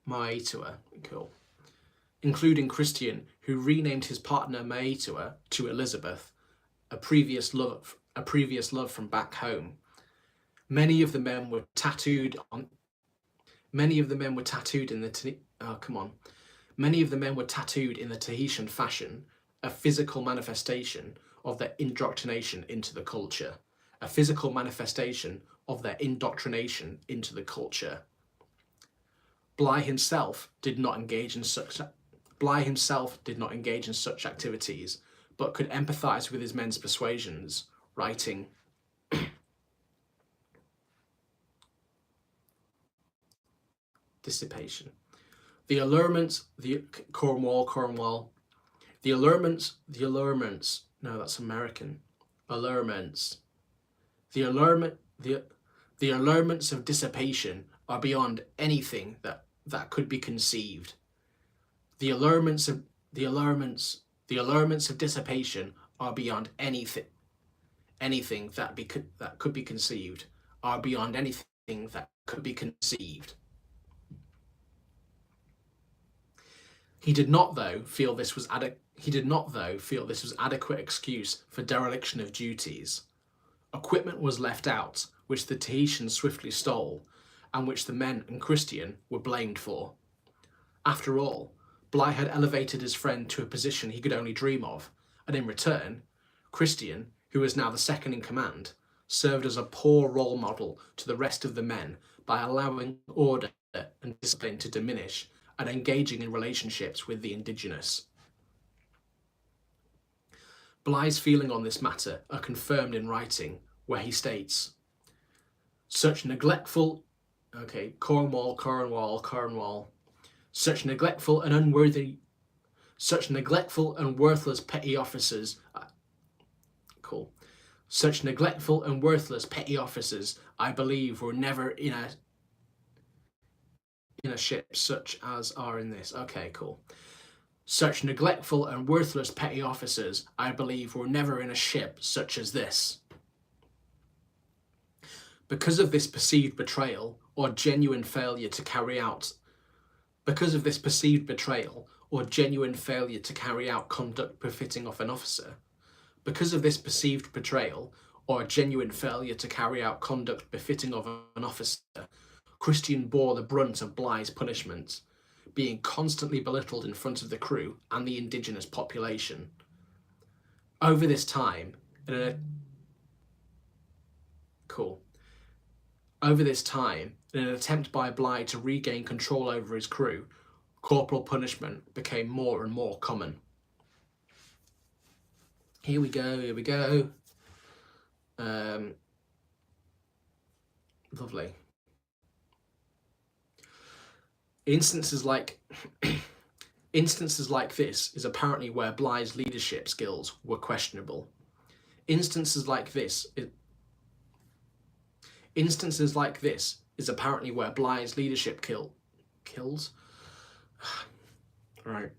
Maitua. Cool. Including Christian, who renamed his partner Maitua to Elizabeth, a previous love from back home. Many of the men were tattooed in the Tahitian fashion, a physical manifestation of their indoctrination into the culture. Bligh himself did not engage in such activities, but could empathise with his men's persuasions, writing, dissipation. The allurements, Cornwall. The allurements, no, that's American. Allurements. The allurements of dissipation are beyond anything that could be conceived. The allurements of dissipation are beyond anything that could be conceived. He did not, though, feel this was adequate excuse for dereliction of duties. Equipment was left out, which the Tahitians swiftly stole, and which the men and Christian were blamed for. After all, Bligh had elevated his friend to a position he could only dream of, and in return, Christian, who was now the second in command, served as a poor role model to the rest of the men by allowing order and discipline to diminish and engaging in relationships with the indigenous. Bligh's feeling on this matter are confirmed in writing, where he states, such neglectful and worthless petty officers I believe were never in a ship such as are in this. Okay, cool. Such neglectful and worthless petty officers, I believe, were never in a ship such as this. Because of this perceived betrayal or genuine failure to carry out conduct befitting of an officer, because of this perceived betrayal or a genuine failure to carry out conduct befitting of an officer, Christian bore the brunt of Bligh's punishment, being constantly belittled in front of the crew and the indigenous population. Over this time, in an attempt by Bligh to regain control over his crew, corporal punishment became more and more common. Here we go. Lovely. Instances like this is apparently where Bligh's leadership skills were questionable. Instances like this is apparently where Bligh's leadership kills. Right.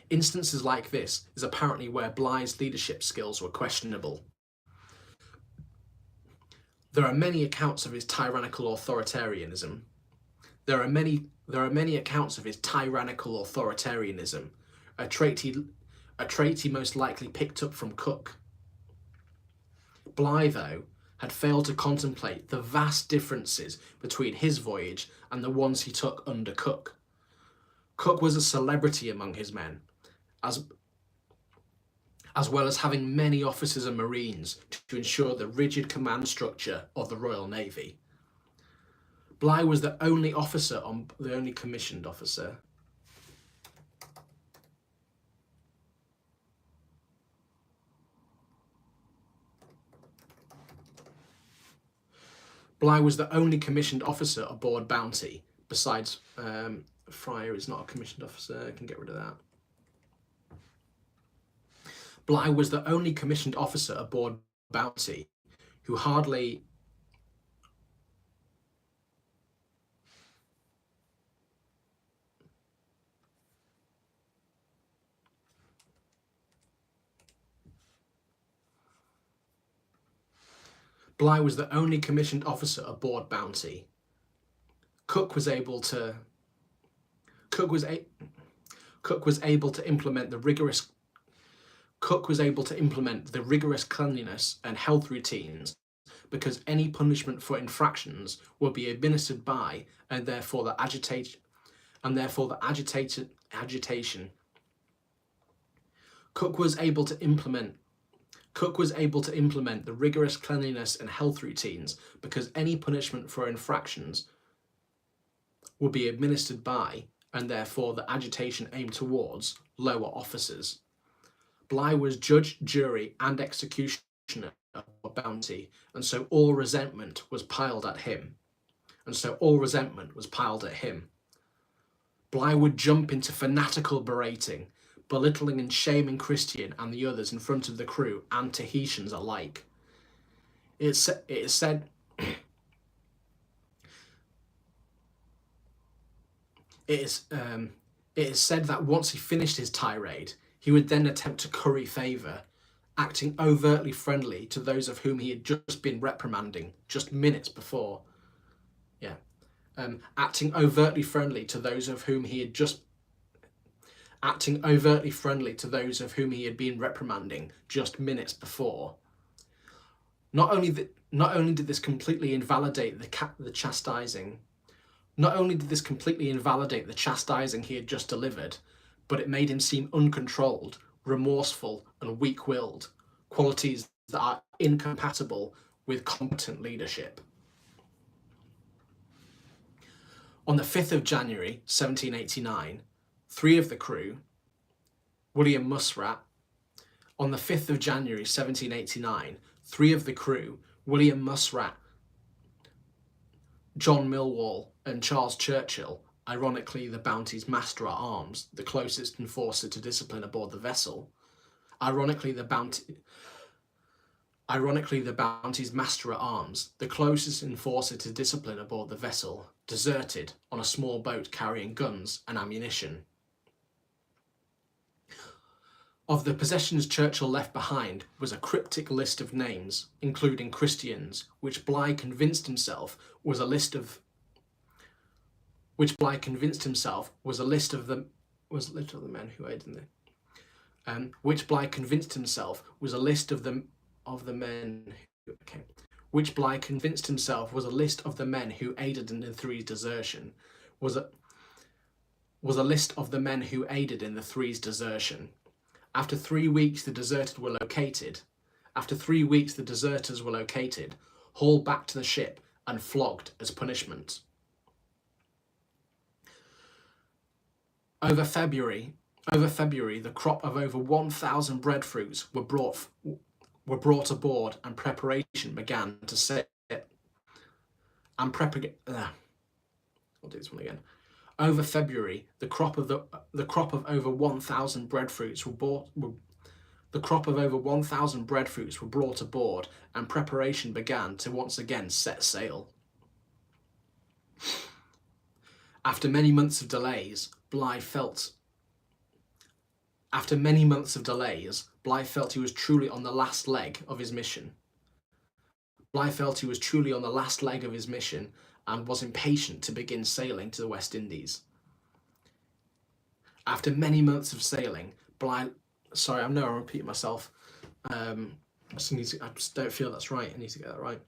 Instances like this is apparently where Bligh's leadership skills were questionable. There are many accounts of his tyrannical authoritarianism. There are many accounts of his tyrannical authoritarianism, a trait he most likely picked up from Cook. Bligh, though, had failed to contemplate the vast differences between his voyage and the ones he took under Cook. Cook was a celebrity among his men, as well as having many officers and marines to ensure the rigid command structure of the Royal Navy. Bligh was the only commissioned officer. Bligh was the only commissioned officer aboard Bounty, besides Fryer is not a commissioned officer, I can get rid of that. Bligh was the only commissioned officer aboard Bounty who hardly Bligh was the only commissioned officer aboard Bounty. Cook was able to implement the rigorous cleanliness and health routines because any punishment for infractions would be administered by and therefore the agitation. Cook was able to implement the rigorous cleanliness and health routines because any punishment for infractions would be administered by and therefore the agitation aimed towards lower officers. Bligh was judge, jury and executioner of Bounty, and so all resentment was piled at him. Bligh would jump into fanatical berating, belittling and shaming Christian and the others in front of the crew and Tahitians alike. It is said that once he finished his tirade, he would then attempt to curry favour, acting overtly friendly to those of whom he had just been reprimanding just minutes before. Acting overtly friendly to those of whom he had been reprimanding just minutes before. Not only did this completely invalidate the chastising he had just delivered, but it made him seem uncontrolled, remorseful, and weak-willed, qualities that are incompatible with competent leadership. On the 5th of January 1789, three of the crew, William Musrat, John Millwall, and Charles Churchill, ironically the Bounty's master-at-arms, the closest enforcer to discipline aboard the vessel, Ironically, the Bounty's master-at-arms, the closest enforcer to discipline aboard the vessel, deserted on a small boat carrying guns and ammunition. Of the possessions Churchill left behind was a cryptic list of names, including Christians, which Bligh convinced himself was a list of the men who aided in the. which Bligh convinced himself was a list of the men who, okay, which Bligh convinced himself was a list of the men who aided in the three's desertion, was a list of the men who aided in the three's desertion. After 3 weeks, the deserters were located. Hauled back to the ship, and flogged as punishment. Over February, the crop of over 1,000 breadfruits were brought aboard, and preparation began to set. I'll do this one again. Over February, the crop of over 1,000 breadfruits were brought aboard, and preparation began to once again set sail. After many months of delays, Bligh felt he was truly on the last leg of his mission. And was impatient to begin sailing to the West Indies. After many months of sailing, Bligh... Sorry, I know I'm repeating myself. I just don't feel that's right. I need to get that right.